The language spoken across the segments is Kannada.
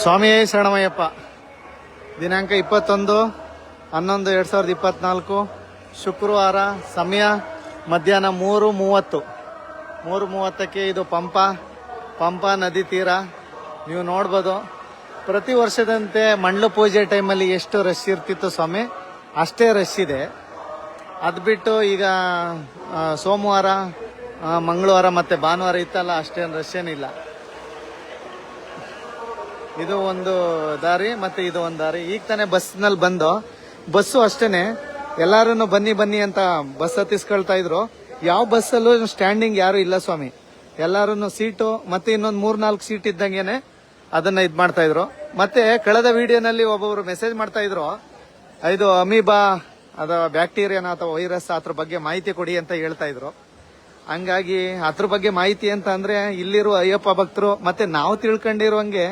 ಸ್ವಾಮಿ ಶರಣಮಯ್ಯಪ್ಪ. ದಿನಾಂಕ 21/11/2024 ಶುಕ್ರವಾರ. ಸಮಯ ಮಧ್ಯಾಹ್ನ 3:30ಕ್ಕೆ. ಇದು ಪಂಪಾ ನದಿ ತೀರ. ನೀವು ನೋಡ್ಬೋದು, ಪ್ರತಿ ವರ್ಷದಂತೆ ಮಂಡ್ಲ ಪೂಜೆ ಟೈಮಲ್ಲಿ ಎಷ್ಟು ರಶ್ ಇರ್ತಿತ್ತು ಸ್ವಾಮಿ, ಅಷ್ಟೇ ರಶ್ ಇದೆ. ಅದು ಬಿಟ್ಟು ಈಗ ಸೋಮವಾರ, ಮಂಗಳವಾರ ಮತ್ತು ಭಾನುವಾರ ಇತ್ತಲ್ಲ, ಅಷ್ಟೇನು ರಶ್ ಏನಿಲ್ಲ. ಇದು ಒಂದು ದಾರಿ ಮತ್ತು ಇದು ಒಂದು ದಾರಿ. ಈಗ ತಾನೇ ಬಸ್ನಲ್ಲಿ ಬಂದು, ಬಸ್ಸು ಅಷ್ಟೇನೆ ಎಲ್ಲಾರು ಬನ್ನಿ ಅಂತ ಬಸ್ ಹತ್ತಿಸ್ಕೊಳ್ತಾ ಇದ್ರು. ಯಾವ ಬಸ್ಸಲ್ಲೂ ಸ್ಟ್ಯಾಂಡಿಂಗ್ ಯಾರು ಇಲ್ಲ ಸ್ವಾಮಿ. ಎಲ್ಲಾರು ಸೀಟು ಮತ್ತೆ ಇನ್ನೊಂದು 3-4 ಸೀಟ್ ಇದ್ದಂಗೆನೆ ಅದನ್ನ ಇದ್ ಮಾಡ್ತಾ ಇದ್ರು. ಮತ್ತೆ ಕಳೆದ ವಿಡಿಯೋನಲ್ಲಿ ಒಬ್ಬೊಬ್ರು ಮೆಸೇಜ್ ಮಾಡ್ತಾ ಇದ್ರು, ಇದು ಅಮೀಬಾ ಅಥವಾ ಬ್ಯಾಕ್ಟೀರಿಯಾನ ಅಥವಾ ವೈರಸ್ ಅದ್ರ ಬಗ್ಗೆ ಮಾಹಿತಿ ಕೊಡಿ ಅಂತ ಹೇಳ್ತಾ ಇದ್ರು. ಹಂಗಾಗಿ ಅದ್ರ ಬಗ್ಗೆ ಮಾಹಿತಿ ಅಂತ ಅಂದ್ರೆ ಇಲ್ಲಿರುವ ಅಯ್ಯಪ್ಪ ಭಕ್ತರು ಮತ್ತೆ ನಾವು ತಿಳ್ಕೊಂಡಿರುವಂಗೆ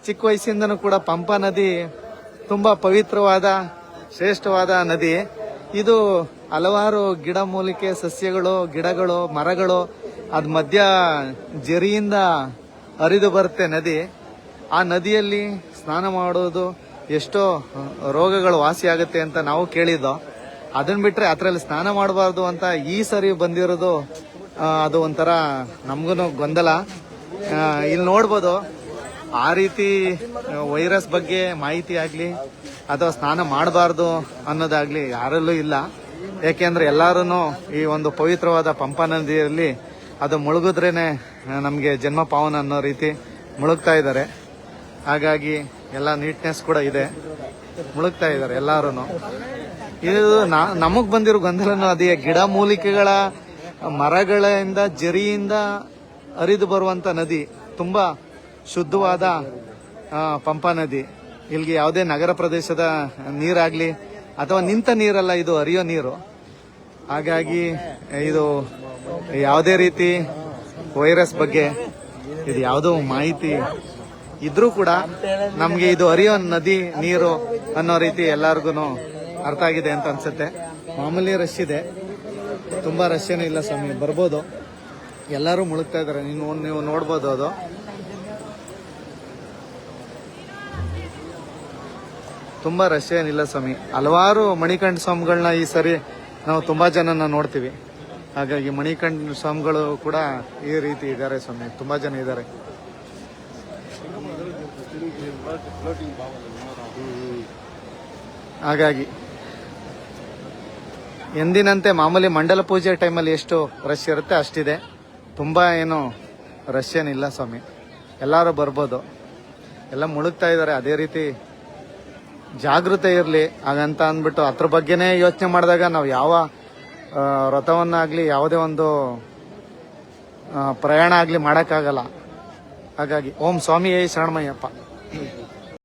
ಚಿಕ್ಕ ವಯಸ್ಸಿಂದನೂ ಕೂಡ ಪಂಪಾ ನದಿ ತುಂಬಾ ಪವಿತ್ರವಾದ ಶ್ರೇಷ್ಠವಾದ ನದಿ. ಇದು ಹಲವಾರು ಗಿಡಮೂಲಿಕೆ ಸಸ್ಯಗಳು, ಗಿಡಗಳು, ಮರಗಳು ಅದ್ ಮಧ್ಯ ಜರಿಯಿಂದ ಹರಿದು ಬರುತ್ತೆ ನದಿ. ಆ ನದಿಯಲ್ಲಿ ಸ್ನಾನ ಮಾಡೋದು ಎಷ್ಟೋ ರೋಗಗಳು ವಾಸಿ ಆಗುತ್ತೆ ಅಂತ ನಾವು ಕೇಳಿದ್ದೋ. ಅದನ್ನ ಬಿಟ್ರೆ ಅದರಲ್ಲಿ ಸ್ನಾನ ಮಾಡಬಾರ್ದು ಅಂತ ಈ ಸರಿ ಬಂದಿರೋದು ಅದು ಒಂಥರ ನಮ್ಗೂ ಗೊಂದಲ. ಇಲ್ಲಿ ನೋಡ್ಬೋದು, ಆ ರೀತಿ ವೈರಸ್ ಬಗ್ಗೆ ಮಾಹಿತಿ ಆಗ್ಲಿ ಅಥವಾ ಸ್ನಾನ ಮಾಡಬಾರ್ದು ಅನ್ನೋದಾಗ್ಲಿ ಯಾರಲ್ಲೂ ಇಲ್ಲ. ಯಾಕೆಂದ್ರೆ ಎಲ್ಲಾರು ಈ ಒಂದು ಪವಿತ್ರವಾದ ಪಂಪಾ ನದಿಯಲ್ಲಿ ಅದು ಮುಳುಗಿದ್ರೇನೆ ನಮ್ಗೆ ಜನ್ಮ ಪಾವನ ಅನ್ನೋ ರೀತಿ ಮುಳುಗ್ತಾ ಇದ್ದಾರೆ. ಹಾಗಾಗಿ ಎಲ್ಲ ನೀಟ್ನೆಸ್ ಕೂಡ ಇದೆ, ಮುಳುಗ್ತಾ ಇದ್ದಾರೆ ಎಲ್ಲಾರು. ಇದು ನಮಗ್ ಬಂದಿರೋ ಗೊಂದಲನೂ ಅದೇ, ಗಿಡ ಮೂಲಿಕೆಗಳ ಮರಗಳಿಂದ ಜರಿಯಿಂದ ಹರಿದು ಬರುವಂತ ನದಿ, ತುಂಬಾ ಶುದ್ಧವಾದ ಪಂಪಾ ನದಿ. ಇಲ್ಲಿಗೆ ಯಾವುದೇ ನಗರ ಪ್ರದೇಶದ ನೀರಾಗ್ಲಿ ಅಥವಾ ನಿಂತ ನೀರಲ್ಲ, ಇದು ಹರಿಯೋ ನೀರು. ಹಾಗಾಗಿ ಇದು ಯಾವುದೇ ರೀತಿ ವೈರಸ್ ಬಗ್ಗೆ ಇದು ಯಾವುದೋ ಮಾಹಿತಿ ಇದ್ರೂ ಕೂಡ ನಮ್ಗೆ ಇದು ಹರಿಯೋ ನದಿ ನೀರು ಅನ್ನೋ ರೀತಿ ಎಲ್ಲಾರ್ಗು ಅರ್ಥ ಆಗಿದೆ ಅಂತ ಅನ್ಸುತ್ತೆ. ಮಾಮೂಲಿ ರಶ್ ಇದೆ, ತುಂಬಾ ರಶ್ ಏನೂ ಇಲ್ಲ ಸ್ವಾಮಿ, ಬರ್ಬೋದು. ಎಲ್ಲರೂ ಮುಳುಗ್ತಾ ಇದಾರೆ, ನೀವು ನೋಡ್ಬೋದು. ಅದು ತುಂಬಾ ರಶ್ ಏನಿಲ್ಲ ಸ್ವಾಮಿ. ಹಲವಾರು ಮಣಿಕಂಠ ಸ್ವಾಮಿಗಳನ್ನ ಈ ಸರಿ ನಾವು ತುಂಬಾ ಜನನ ನೋಡ್ತೀವಿ. ಹಾಗಾಗಿ ಮಣಿಕಂಠ ಸ್ವಾಮಿಗಳು ಕೂಡ ಈ ರೀತಿ ಇದ್ದಾರೆ ಸ್ವಾಮಿ, ತುಂಬಾ ಜನ ಇದ್ದಾರೆ. ಹಾಗಾಗಿ ಎಂದಿನಂತೆ ಮಾಮೂಲಿ ಮಂಡಲ ಪೂಜೆ ಟೈಮಲ್ಲಿ ಎಷ್ಟು ರಶ್ ಇರುತ್ತೆ ಅಷ್ಟಿದೆ. ತುಂಬಾ ಏನು ರಶ್ ಏನಿಲ್ಲ ಸ್ವಾಮಿ, ಎಲ್ಲರೂ ಬರ್ಬೋದು. ಎಲ್ಲ ಮುಳುಗ್ತಾ ಇದ್ದಾರೆ. ಅದೇ ರೀತಿ ಜಾಗೃತೆ ಇರಲಿ ಹಾಗಂತ ಅಂದ್ಬಿಟ್ಟು ಅದ್ರ ಬಗ್ಗೆನೇ ಯೋಚನೆ ಮಾಡಿದಾಗ ನಾವು ಯಾವ ವ್ರತವನ್ನಾಗ್ಲಿ ಯಾವುದೇ ಒಂದು ಪ್ರಯಾಣ ಆಗ್ಲಿ ಮಾಡೋಕ್ಕಾಗಲ್ಲ. ಹಾಗಾಗಿ ಓಂ ಸ್ವಾಮಿಯೇ ಶರಣಮಯ್ಯಪ್ಪ.